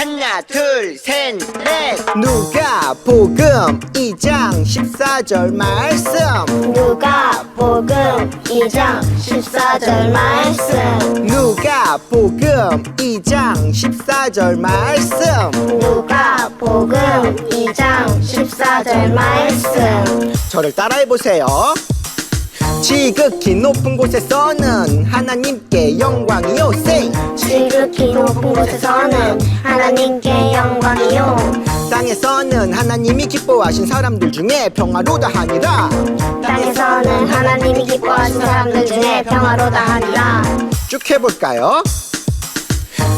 하나 둘 셋 넷. 누가복음 2장 14절 말씀. 누가복음 2장 14절 말씀. 누가복음 2장 14절 말씀. 누가복음 2장 14절 말씀. 저를 따라해보세요. 지극히 높은 곳에서는 하나님께 영광이요. Say. 지극히 높은 곳에서는 하나님께 영광이요. 땅에서는 하나님이 기뻐하신 사람들 중에 평화로다 하니라. 땅에서는 하나님이 기뻐하신 사람들 중에 평화로다 하니라. 쭉 해볼까요?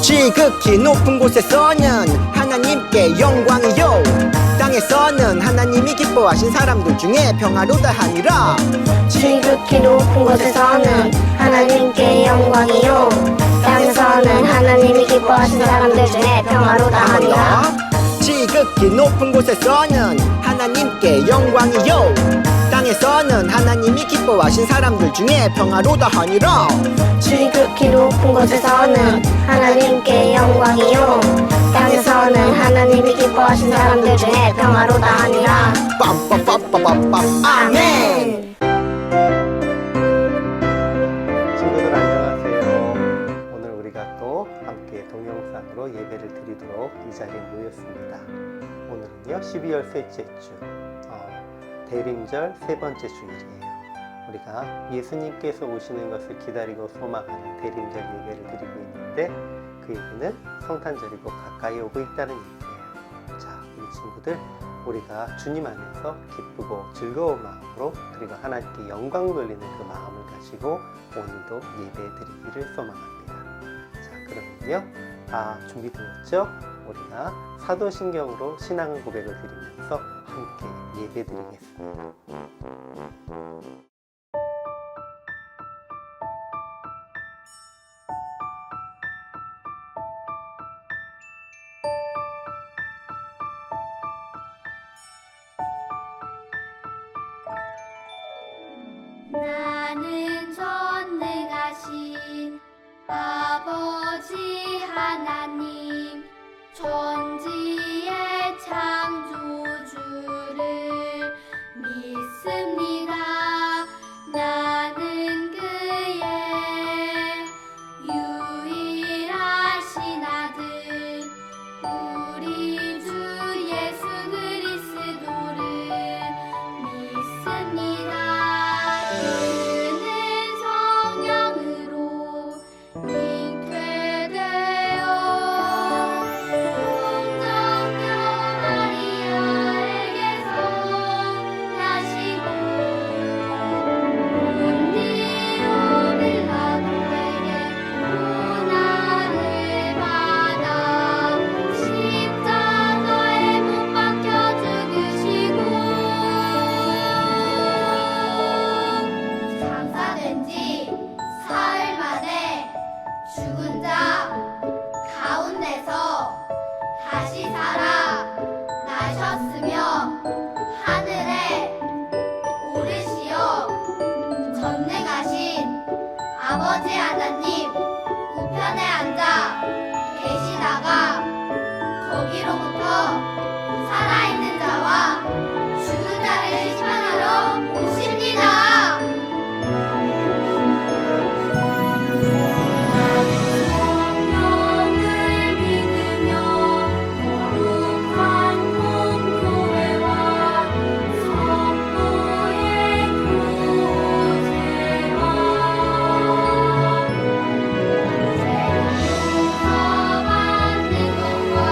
지극히 높은 곳에서는 하나님께 영광이요. 땅에서는 하나님이 기뻐하신 사람들 중에 평화로다 하니라. 지극히 높은 곳에서는 하나님께 영광이요. 땅에서는 하나님이 기뻐하신 사람들 중에 평화로다 하니라. 지극히 높은 곳에서는 하나님께 영광이요. 땅에서는 하나님이 기뻐하신 사람들 중에 평화로다 하니라. 지극히 높은 곳에서는 하나님께 영광이요. 땅에서는 하나님이 기뻐하신 사람들 중에 평화로다 하니라. 빰빰빰빰빰빰. 아멘. 친구들 안녕하세요. 오늘 우리가 또 함께 동영상으로 예배를 드리도록 이 자리에 모였습니다. 오늘은요 12월 셋째 주 대림절 세 번째 주일이에요. 우리가 예수님께서 오시는 것을 기다리고 소망하는 대림절 예배를 드리고 있는데 그 얘기는 성탄절이 곧 가까이 오고 있다는 얘기예요. 자, 우리 친구들, 우리가 주님 안에서 기쁘고 즐거운 마음으로 그리고 하나님께 영광 돌리는 그 마음을 가지고 오늘도 예배 드리기를 소망합니다. 자, 그러면요, 준비되었죠? 우리가 사도신경으로 신앙 고백을 드리면서 함께 예배 드리겠습니다. 나는 전능하신 아버지 하나님 천지의 창조주를 믿습니다. 나는 그의 유일하신 아들 우리 주 예수 그리스도를 믿습니다. 그는 성령으로 잉태되어 동정녀 마리아에게서 나시고 본디오 빌라도에게 고난을 받아 십자가에 못 박혀 죽으시고 장사된 지 사흘 만에 죽은 자 가운데서 다시 살아 나셨으며 하늘에 오르시어 전능하신 아버지 하나님 우편에 앉아 계시다가 거기로부터 살아있는 자와 죽은 자를 심판하러 오십니다. 성령을 믿으며 거룩한 공교회와 성도의 교제와 죄 용서받는 것과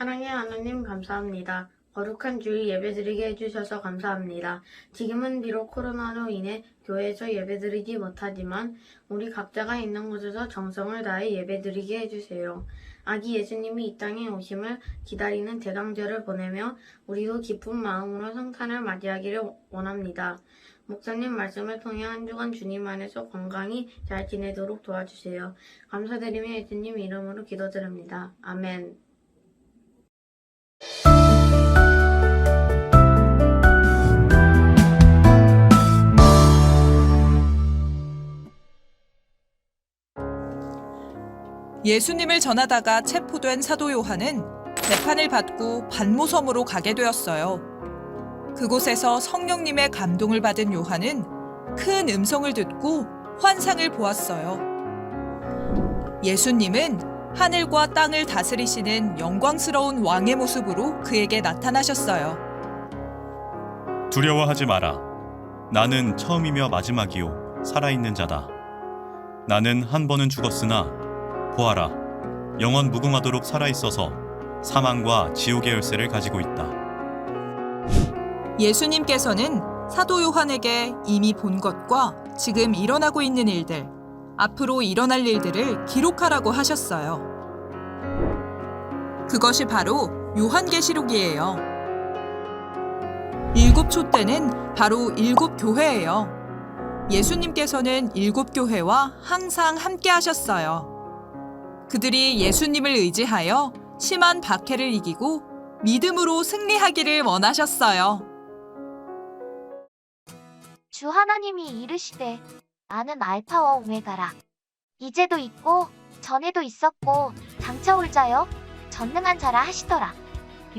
사랑의 하나님 감사합니다. 거룩한 주일 예배드리게 해주셔서 감사합니다. 지금은 비록 코로나로 인해 교회에서 예배드리지 못하지만 우리 각자가 있는 곳에서 정성을 다해 예배드리게 해주세요. 아기 예수님이 이 땅에 오심을 기다리는 대강절을 보내며 우리도 기쁜 마음으로 성탄을 맞이하기를 원합니다. 목사님 말씀을 통해 한 주간 주님 안에서 건강히 잘 지내도록 도와주세요. 감사드리며 예수님 이름으로 기도드립니다. 아멘. 예수님을 전하다가 체포된 사도 요한은 재판을 받고 반모섬으로 가게 되었어요. 그곳에서 성령님의 감동을 받은 요한은 큰 음성을 듣고 환상을 보았어요. 예수님은 하늘과 땅을 다스리시는 영광스러운 왕의 모습으로 그에게 나타나셨어요. 두려워하지 마라. 나는 처음이며 마지막이요 살아있는 자다. 나는 한 번은 죽었으나 보아라, 영원 무궁하도록 살아있어서 사망과 지옥의 열쇠를 가지고 있다. 예수님께서는 사도 요한에게 이미 본 것과 지금 일어나고 있는 일들, 앞으로 일어날 일들을 기록하라고 하셨어요. 그것이 바로 요한계시록이에요. 7초 때는 바로 7교회예요. 예수님께서는 7교회와 항상 함께 하셨어요. 그들이 예수님을 의지하여 심한 박해를 이기고 믿음으로 승리하기를 원하셨어요. 주 하나님이 이르시되 나는 알파와 오메가라. 이제도 있고 전에도 있었고 장차 올 자여 전능한 자라 하시더라.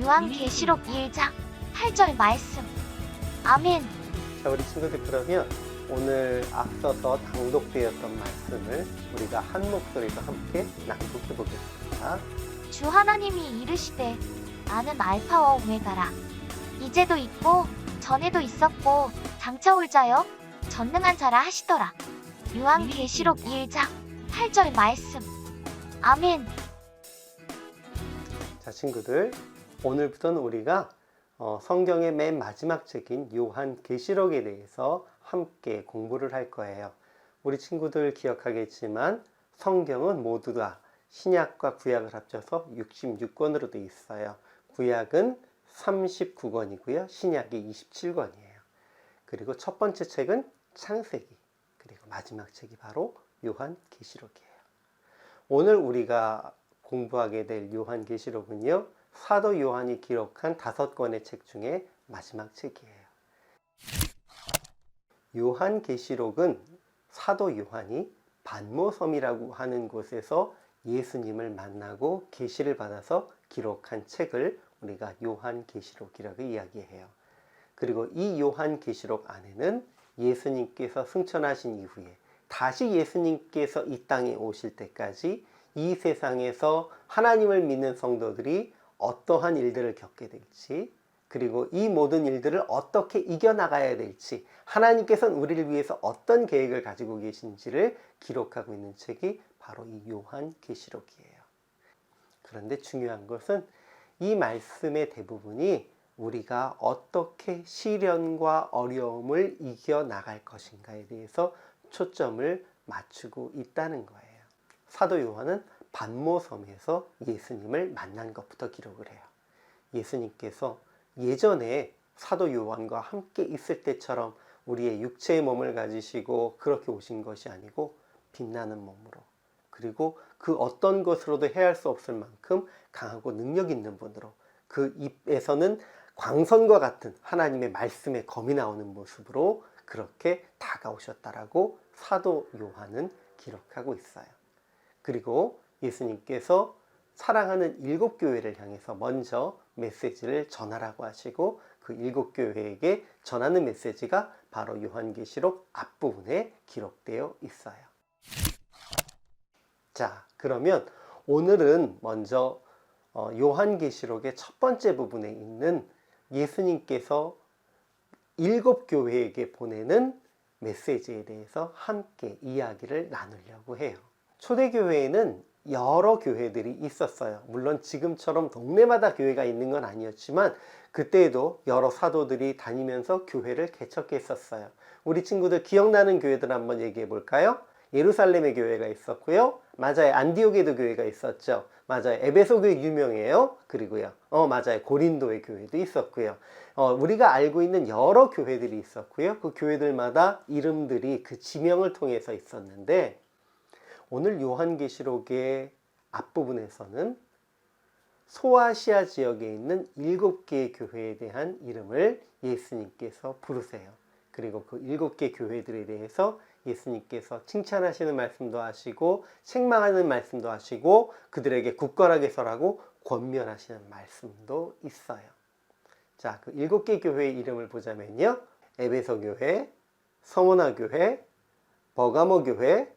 요한계시록 1장 8절 말씀. 아멘. 자, 우리 친구들, 그러면 오늘 앞서서 낭독되었던 말씀을 우리가 한 목소리로 함께 낭독해 보겠습니다. 주 하나님이 이르시되 나는 알파와 오메가라. 이제도 있고 전에도 있었고 장차 올 자여 전능한 자라 하시더라. 요한계시록 1장 8절 말씀. 아멘. 자, 친구들, 오늘부터는 우리가 성경의 맨 마지막 책인 요한계시록에 대해서 함께 공부를 할 거예요. 우리 친구들 기억하겠지만 성경은 모두 다 신약과 구약을 합쳐서 66권으로 되어 있어요. 구약은 39권이고요. 신약이 27권이에요. 그리고 첫 번째 책은 창세기, 그리고 마지막 책이 바로 요한계시록이에요. 오늘 우리가 공부하게 될 요한계시록은요, 사도 요한이 기록한 5권의 책 중에 마지막 책이에요. 요한계시록은 사도 요한이 반모섬이라고 하는 곳에서 예수님을 만나고 계시를 받아서 기록한 책을 우리가 요한계시록이라고 이야기해요. 그리고 이 요한계시록 안에는 예수님께서 승천하신 이후에 다시 예수님께서 이 땅에 오실 때까지 이 세상에서 하나님을 믿는 성도들이 어떠한 일들을 겪게 될지, 그리고 이 모든 일들을 어떻게 이겨나가야 될지, 하나님께서는 우리를 위해서 어떤 계획을 가지고 계신지를 기록하고 있는 책이 바로 이 요한계시록이에요. 그런데 중요한 것은 이 말씀의 대부분이 우리가 어떻게 시련과 어려움을 이겨나갈 것인가에 대해서 초점을 맞추고 있다는 거예요. 사도 요한은 반모섬에서 예수님을 만난 것부터 기록을 해요. 예수님께서 예전에 사도 요한과 함께 있을 때처럼 우리의 육체의 몸을 가지시고 그렇게 오신 것이 아니고 빛나는 몸으로, 그리고 그 어떤 것으로도 해할 수 없을 만큼 강하고 능력 있는 분으로, 그 입에서는 광선과 같은 하나님의 말씀의 검이 나오는 모습으로 그렇게 다가오셨다라고 사도 요한은 기록하고 있어요. 그리고 예수님께서 사랑하는 7교회를 향해서 먼저 메시지를 전하라고 하시고 그 7교회에게 전하는 메시지가 바로 요한계시록 앞부분에 기록되어 있어요. 자, 그러면 오늘은 먼저 요한계시록의 첫 번째 부분에 있는 예수님께서 7교회에게 보내는 메시지에 대해서 함께 이야기를 나누려고 해요. 초대교회에는 여러 교회들이 있었어요. 물론 지금처럼 동네마다 교회가 있는 건 아니었지만 그때에도 여러 사도들이 다니면서 교회를 개척했었어요. 우리 친구들 기억나는 교회들 한번 얘기해 볼까요? 예루살렘에 교회가 있었고요. 맞아요. 안디옥에도 교회가 있었죠. 맞아요. 에베소 교회 유명해요. 그리고요. 맞아요. 고린도의 교회도 있었고요. 우리가 알고 있는 여러 교회들이 있었고요. 그 교회들마다 이름들이 그 지명을 통해서 있었는데 오늘 요한계시록의 앞부분에서는 소아시아 지역에 있는 7개의 교회에 대한 이름을 예수님께서 부르세요. 그리고 그 7개 교회들에 대해서 예수님께서 칭찬하시는 말씀도 하시고 책망하는 말씀도 하시고 그들에게 굳건하게 서라고 권면하시는 말씀도 있어요. 자, 그 7개 교회의 이름을 보자면요. 에베소 교회, 서모나 교회, 버가모 교회,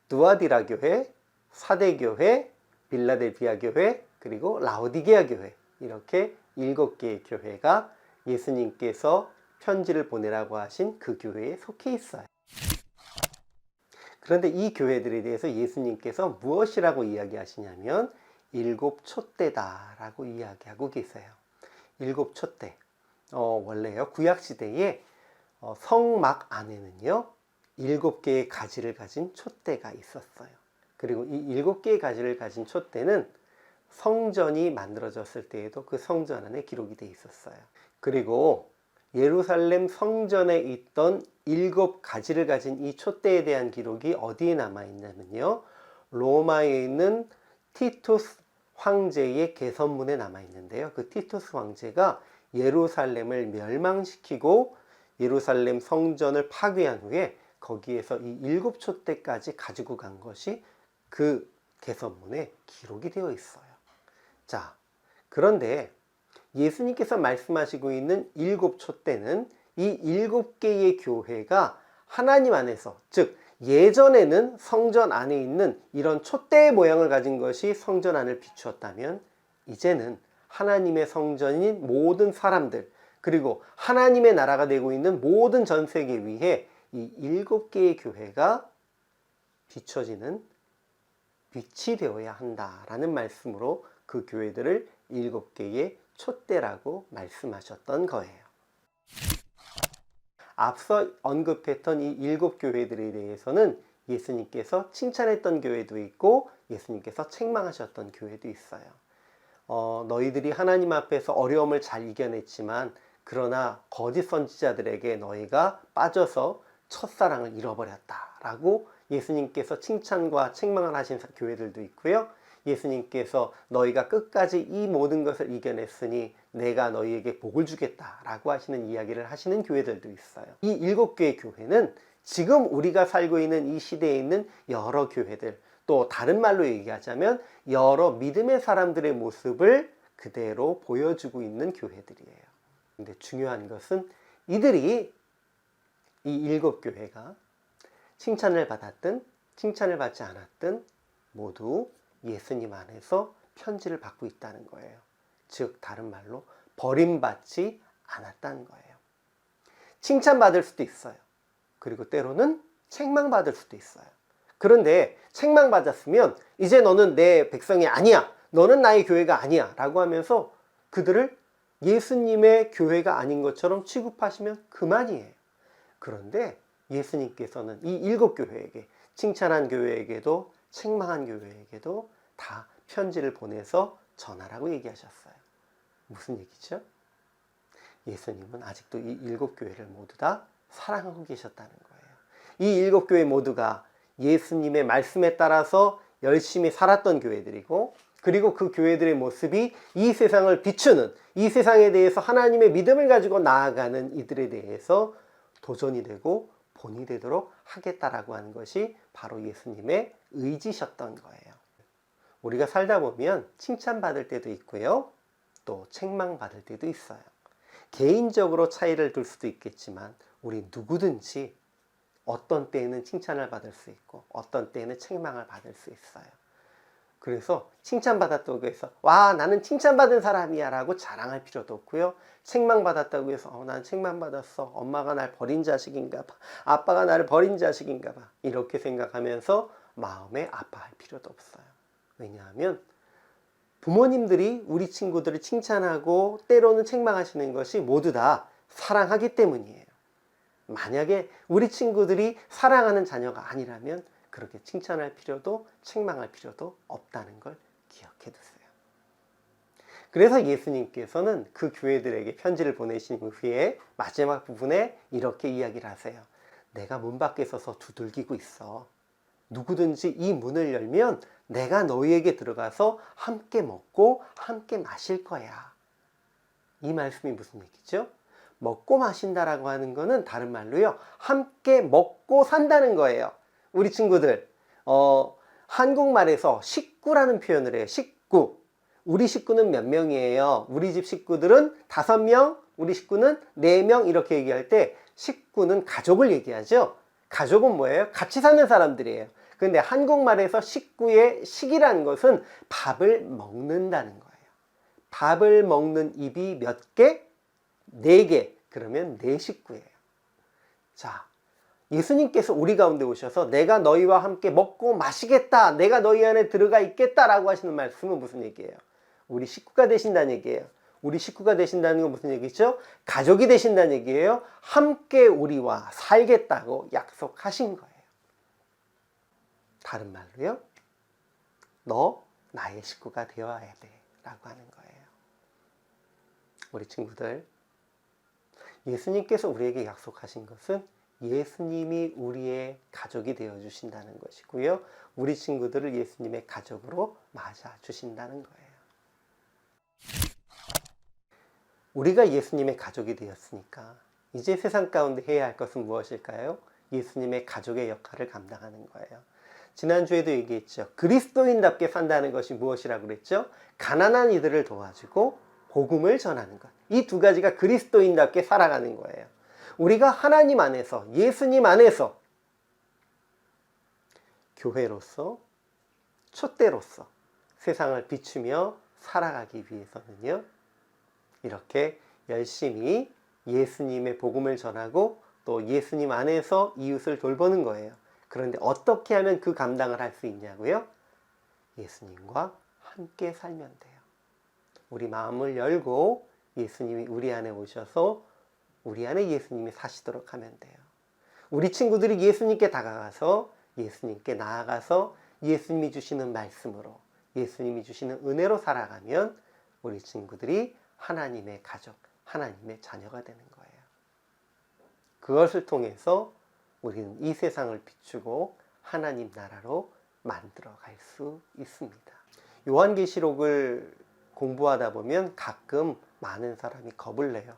두아디라 교회, 사대 교회, 빌라델비아 교회, 그리고 라오디게아 교회, 이렇게 7개의 교회가 예수님께서 편지를 보내라고 하신 그 교회에 속해 있어요. 그런데 이 교회들에 대해서 예수님께서 무엇이라고 이야기하시냐면 7 촛대다라고 이야기하고 계세요. 7 촛대. 원래요, 구약시대에 성막 안에는요 7개의 가지를 가진 촛대가 있었어요. 그리고 이 7개의 가지를 가진 촛대는 성전이 만들어졌을 때에도 그 성전 안에 기록이 되어 있었어요. 그리고 예루살렘 성전에 있던 7가지를 가진 이 촛대에 대한 기록이 어디에 남아있냐면요, 로마에 있는 티투스 황제의 개선문에 남아있는데요. 그 티투스 황제가 예루살렘을 멸망시키고 예루살렘 성전을 파괴한 후에 거기에서 이 7 촛대까지 가지고 간 것이 그 개선문에 기록이 되어 있어요. 자, 그런데 예수님께서 말씀하시고 있는 7 촛대는 이 7개의 교회가 하나님 안에서, 즉 예전에는 성전 안에 있는 이런 촛대의 모양을 가진 것이 성전 안을 비추었다면 이제는 하나님의 성전인 모든 사람들, 그리고 하나님의 나라가 되고 있는 모든 전 세계 위에 이 7개의 교회가 비춰지는 빛이 되어야 한다라는 말씀으로 그 교회들을 7개의 촛대라고 말씀하셨던 거예요. 앞서 언급했던 이 7교회들에 대해서는 예수님께서 칭찬했던 교회도 있고 예수님께서 책망하셨던 교회도 있어요. 너희들이 하나님 앞에서 어려움을 잘 이겨냈지만 그러나 거짓 선지자들에게 너희가 빠져서 첫사랑을 잃어버렸다라고 예수님께서 칭찬과 책망을 하신 교회들도 있고요. 예수님께서 너희가 끝까지 이 모든 것을 이겨냈으니 내가 너희에게 복을 주겠다라고 하시는 이야기를 하시는 교회들도 있어요. 이 7개의 교회는 지금 우리가 살고 있는 이 시대에 있는 여러 교회들, 또 다른 말로 얘기하자면 여러 믿음의 사람들의 모습을 그대로 보여주고 있는 교회들이에요. 근데 중요한 것은 이들이, 이 7교회가 칭찬을 받았든 칭찬을 받지 않았든 모두 예수님 안에서 편지를 받고 있다는 거예요. 즉 다른 말로 버림받지 않았다는 거예요. 칭찬받을 수도 있어요. 그리고 때로는 책망받을 수도 있어요. 그런데 책망받았으면 이제 너는 내 백성이 아니야, 너는 나의 교회가 아니야 라고 하면서 그들을 예수님의 교회가 아닌 것처럼 취급하시면 그만이에요. 그런데 예수님께서는 이 7교회에게, 칭찬한 교회에게도 책망한 교회에게도 다 편지를 보내서 전하라고 얘기하셨어요. 무슨 얘기죠? 예수님은 아직도 이 7교회를 모두 다 사랑하고 계셨다는 거예요. 이 7교회 모두가 예수님의 말씀에 따라서 열심히 살았던 교회들이고, 그리고 그 교회들의 모습이 이 세상을 비추는, 이 세상에 대해서 하나님의 믿음을 가지고 나아가는 이들에 대해서 도전이 되고 본이 되도록 하겠다라고 하는 것이 바로 예수님의 의지셨던 거예요. 우리가 살다 보면 칭찬받을 때도 있고요, 또 책망받을 때도 있어요. 개인적으로 차이를 둘 수도 있겠지만 우리 누구든지 어떤 때에는 칭찬을 받을 수 있고 어떤 때에는 책망을 받을 수 있어요. 그래서 칭찬받았다고 해서 와 나는 칭찬받은 사람이야 라고 자랑할 필요도 없고요, 책망받았다고 해서 난 책망받았어, 엄마가 날 버린 자식인가 봐, 아빠가 나를 버린 자식인가 봐, 이렇게 생각하면서 마음에 아파할 필요도 없어요. 왜냐하면 부모님들이 우리 친구들을 칭찬하고 때로는 책망하시는 것이 모두 다 사랑하기 때문이에요. 만약에 우리 친구들이 사랑하는 자녀가 아니라면 그렇게 칭찬할 필요도 책망할 필요도 없다는 걸 기억해 두세요. 그래서 예수님께서는 그 교회들에게 편지를 보내신 후에 마지막 부분에 이렇게 이야기를 하세요. 내가 문 밖에 서서 두들기고 있어. 누구든지 이 문을 열면 내가 너희에게 들어가서 함께 먹고 함께 마실 거야. 이 말씀이 무슨 얘기죠? 먹고 마신다라고 하는 거는 다른 말로요, 함께 먹고 산다는 거예요. 우리 친구들, 한국말에서 식구라는 표현을 해요. 식구. 우리 식구는 몇 명이에요? 우리 집 식구들은 5명, 우리 식구는 4명 이렇게 얘기할 때 식구는 가족을 얘기하죠. 가족은 뭐예요? 같이 사는 사람들이에요. 근데 한국말에서 식구의 식이라는 것은 밥을 먹는다는 거예요. 밥을 먹는 입이 몇 개? 4개. 그러면 4식구예요. 자, 예수님께서 우리 가운데 오셔서 내가 너희와 함께 먹고 마시겠다, 내가 너희 안에 들어가 있겠다라고 하시는 말씀은 무슨 얘기예요? 우리 식구가 되신다는 얘기예요. 우리 식구가 되신다는 건 무슨 얘기죠? 가족이 되신다는 얘기예요. 함께 우리와 살겠다고 약속하신 거예요. 다른 말로요, 너 나의 식구가 되어야 돼 라고 하는 거예요. 우리 친구들, 예수님께서 우리에게 약속하신 것은 예수님이 우리의 가족이 되어 주신다는 것이고요, 우리 친구들을 예수님의 가족으로 맞아 주신다는 거예요. 우리가 예수님의 가족이 되었으니까 이제 세상 가운데 해야 할 것은 무엇일까요? 예수님의 가족의 역할을 감당하는 거예요. 지난주에도 얘기했죠. 그리스도인답게 산다는 것이 무엇이라고 그랬죠? 가난한 이들을 도와주고 복음을 전하는 것. 이 두 가지가 그리스도인답게 살아가는 거예요. 우리가 하나님 안에서, 예수님 안에서 교회로서, 촛대로서 세상을 비추며 살아가기 위해서는요, 이렇게 열심히 예수님의 복음을 전하고 또 예수님 안에서 이웃을 돌보는 거예요. 그런데 어떻게 하면 그 감당을 할 수 있냐고요? 예수님과 함께 살면 돼요. 우리 마음을 열고 예수님이 우리 안에 오셔서 우리 안에 예수님이 사시도록 하면 돼요. 우리 친구들이 예수님께 다가가서 예수님께 나아가서 예수님이 주시는 말씀으로, 예수님이 주시는 은혜로 살아가면 우리 친구들이 하나님의 가족, 하나님의 자녀가 되는 거예요. 그것을 통해서 우리는 이 세상을 비추고 하나님 나라로 만들어 갈 수 있습니다. 요한계시록을 공부하다 보면 가끔 많은 사람이 겁을 내요.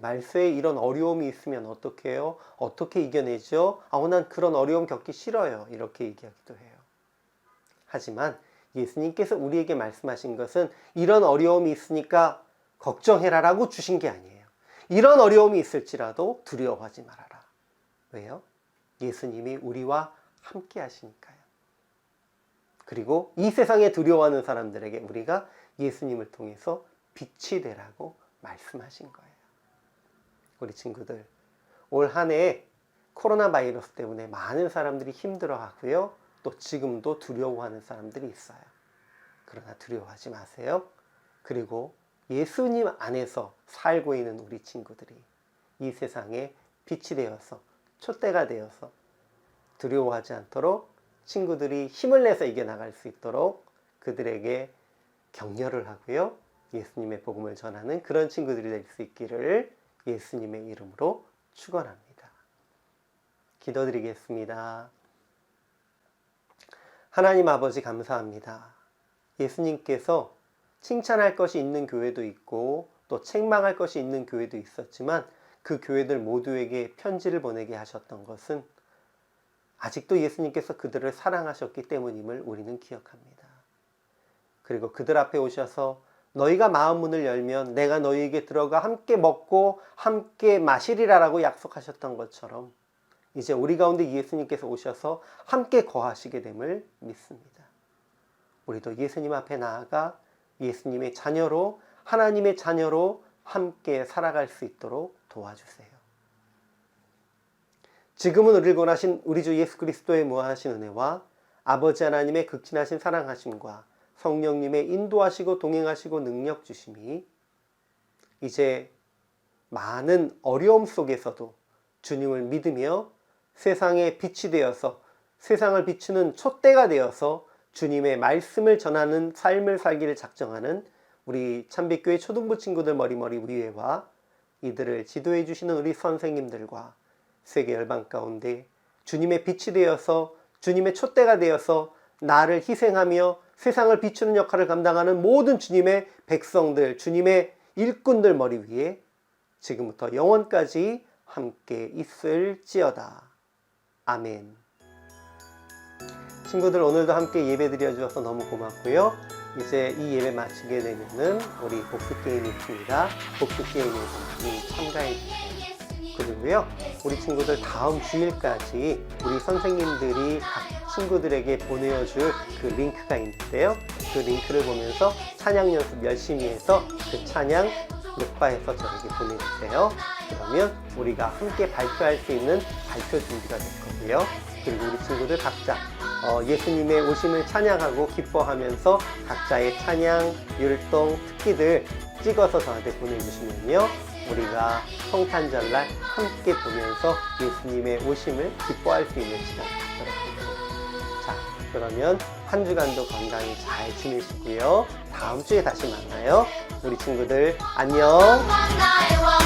말세에 이런 어려움이 있으면 어떻게 해요? 어떻게 이겨내죠? 난 그런 어려움 겪기 싫어요. 이렇게 얘기하기도 해요. 하지만 예수님께서 우리에게 말씀하신 것은 이런 어려움이 있으니까 걱정해라 라고 주신 게 아니에요. 이런 어려움이 있을지라도 두려워하지 말아라. 왜요? 예수님이 우리와 함께 하시니까요. 그리고 이 세상에 두려워하는 사람들에게 우리가 예수님을 통해서 빛이 되라고 말씀하신 거예요. 우리 친구들, 올 한 해 코로나 바이러스 때문에 많은 사람들이 힘들어하고요, 또 지금도 두려워하는 사람들이 있어요. 그러나 두려워하지 마세요. 그리고 예수님 안에서 살고 있는 우리 친구들이 이 세상에 빛이 되어서, 촛대가 되어서 두려워하지 않도록 친구들이 힘을 내서 이겨나갈 수 있도록 그들에게 격려를 하고요, 예수님의 복음을 전하는 그런 친구들이 될 수 있기를 예수님의 이름으로 축원합니다. 기도드리겠습니다. 하나님 아버지 감사합니다. 예수님께서 칭찬할 것이 있는 교회도 있고 또 책망할 것이 있는 교회도 있었지만 그 교회들 모두에게 편지를 보내게 하셨던 것은 아직도 예수님께서 그들을 사랑하셨기 때문임을 우리는 기억합니다. 그리고 그들 앞에 오셔서 너희가 마음 문을 열면 내가 너희에게 들어가 함께 먹고 함께 마시리라라고 약속하셨던 것처럼 이제 우리 가운데 예수님께서 오셔서 함께 거하시게 됨을 믿습니다. 우리도 예수님 앞에 나아가 예수님의 자녀로, 하나님의 자녀로 함께 살아갈 수 있도록 도와주세요. 지금은 우리를 권하신 우리 주 예수 그리스도의 무한하신 은혜와 아버지 하나님의 극진하신 사랑하심과 성령님의 인도하시고 동행하시고 능력 주심이 이제 많은 어려움 속에서도 주님을 믿으며 세상의 빛이 되어서 세상을 비추는 촛대가 되어서 주님의 말씀을 전하는 삶을 살기를 작정하는 우리 참빛교회 초등부 친구들 머리머리 위에와 이들을 지도해 주시는 우리 선생님들과 세계 열방 가운데 주님의 빛이 되어서 주님의 촛대가 되어서 나를 희생하며 세상을 비추는 역할을 감당하는 모든 주님의 백성들, 주님의 일꾼들 머리 위에 지금부터 영원까지 함께 있을지어다. 아멘. 친구들, 오늘도 함께 예배 드려주셔서 너무 고맙고요. 이제 이 예배 마치게 되면은 우리 복습게임이 있습니다. 복습게임에 많이 참가해 주세요. 그리고요, 우리 친구들 다음 주일까지 우리 선생님들이 각 친구들에게 보내줄 그 링크가 있는데요. 그 링크를 보면서 찬양 연습 열심히 해서 그 찬양 녹화해서 저에게 보내주세요. 그러면 우리가 함께 발표할 수 있는 발표 준비가 될 거고요. 그리고 우리 친구들 각자 예수님의 오심을 찬양하고 기뻐하면서 각자의 찬양, 율동, 특기들 찍어서 저한테 보내주시면요, 우리가 성탄절날 함께 보면서 예수님의 오심을 기뻐할 수 있는 시간 갖도록 하겠습니다. 자, 그러면 한 주간도 건강히 잘 지내시고요. 다음 주에 다시 만나요. 우리 친구들 안녕. 나의 왕